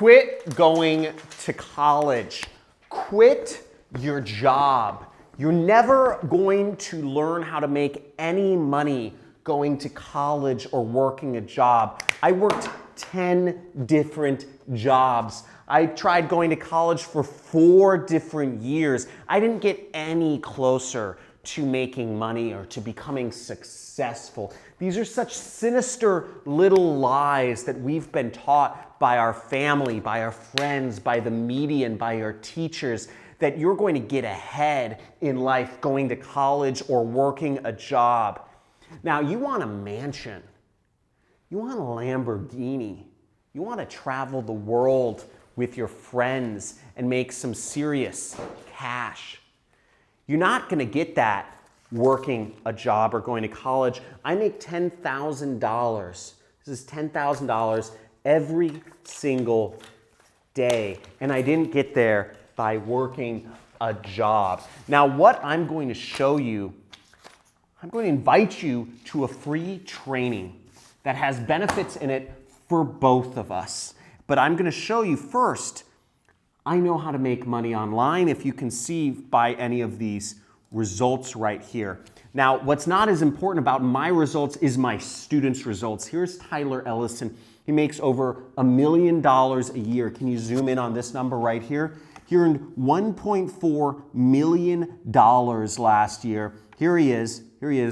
Quit going to college. Quit your job. You're never going to learn how to make any money going to college or working a job. I worked 10 different jobs. I tried going to college for 4 different years. I didn't get any closer to making money or to becoming successful. These are such sinister little lies that we've been taught by our family, by our friends, by the media, and by our teachers, that you're going to get ahead in life going to college or working a job. Now, you want a mansion. You want a Lamborghini. You want to travel the world with your friends and make some serious cash. You're not going to get that working a job or going to college. I make $10,000. This is $10,000 every single day. And I didn't get there by working a job. Now, what I'm going to show you, I'm going to invite you to a free training that has benefits in it for both of us. But I'm going to show you first, I know how to make money online, if you can see by any of these results right here. Now, what's not as important about my results is my students' results. Here's Tyler Ellison. He makes over $1 million a year. Can you zoom in on this number right here? He earned $1.4 million last year. Here he is,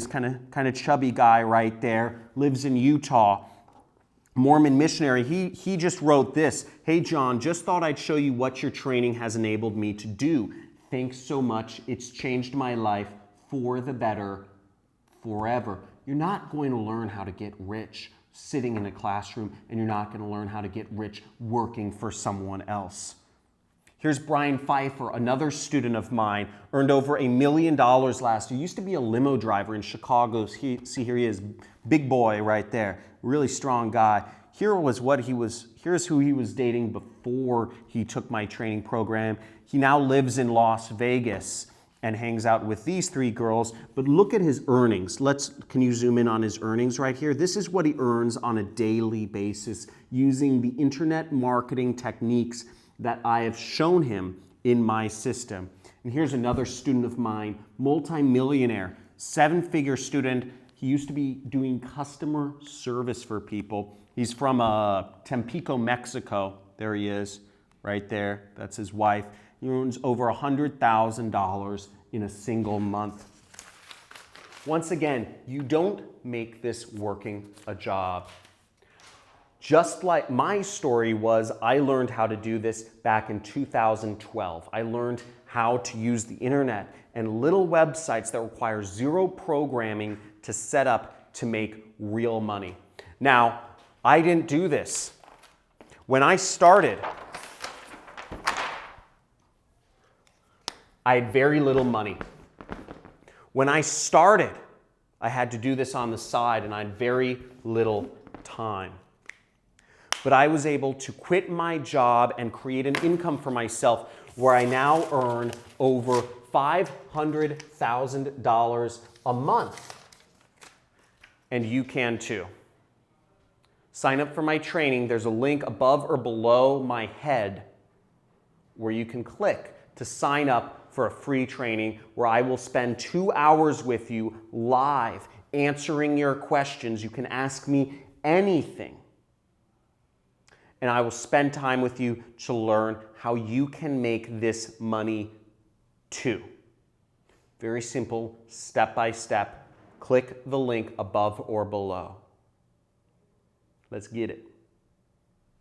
kind of chubby guy right there, lives in Utah. Mormon missionary, he just wrote this. Hey John, just thought I'd show you what your training has enabled me to do. Thanks so much. It's changed my life for the better forever. You're not going to learn how to get rich sitting in a classroom, and you're not going to learn how to get rich working for someone else. Here's Brian Pfeiffer, another student of mine, earned over $1 million last year. Used to be a limo driver in Chicago. See, here he is, big boy right there, really strong guy. Here's who he was dating before he took my training program. He now lives in Las Vegas and hangs out with these 3 girls. But look at his earnings. Can you zoom in on his earnings right here? This is what he earns on a daily basis using the internet marketing techniques that I have shown him in my system. And here's another student of mine, multi-millionaire, 7-figure student. He used to be doing customer service for people. He's from Tampico, Mexico. There he is, right there. That's his wife. He earns over $100,000 in a single month. Once again, you don't make this working a job. Just like my story was, I learned how to do this back in 2012. I learned how to use the internet and little websites that require 0 programming to set up to make real money. Now, I didn't do this. When I started, I had very little money. When I started, I had to do this on the side and I had very little time. But I was able to quit my job and create an income for myself where I now earn over $500,000 a month. And you can too. Sign up for my training. There's a link above or below my head where you can click to sign up for a free training where I will spend 2 hours with you live answering your questions. You can ask me anything. And I will spend time with you to learn how you can make this money too. Very simple, step by step. Click the link above or below. Let's get it.